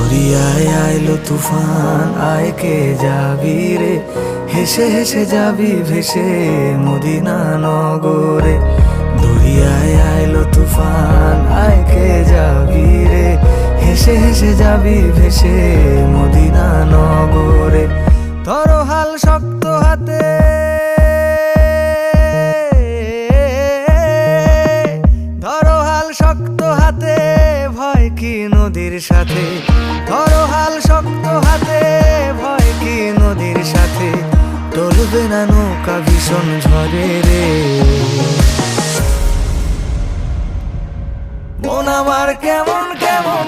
দরিয়ায় আইলো তুফান, আয় কে যাবি রে, হেসে হেসে যাবি ভেসে মদিনা নগরে। দরিয়ায় আইলো তুফান, আয় কে যাবি রে, হেসে হেসে যাবি ভেসে মদিনা নগরে। ধরো হাল শক্ত হাতে, ধরো হাল শক্ত হাতে, ভয় কি নদীর সাথে। ধরো হাল শক্ত হাতে, ভয় কি নদীর সাথে। টলবে না নৌকা ভীষণ ঝড়ে রে। মন আমার কেমন কেমন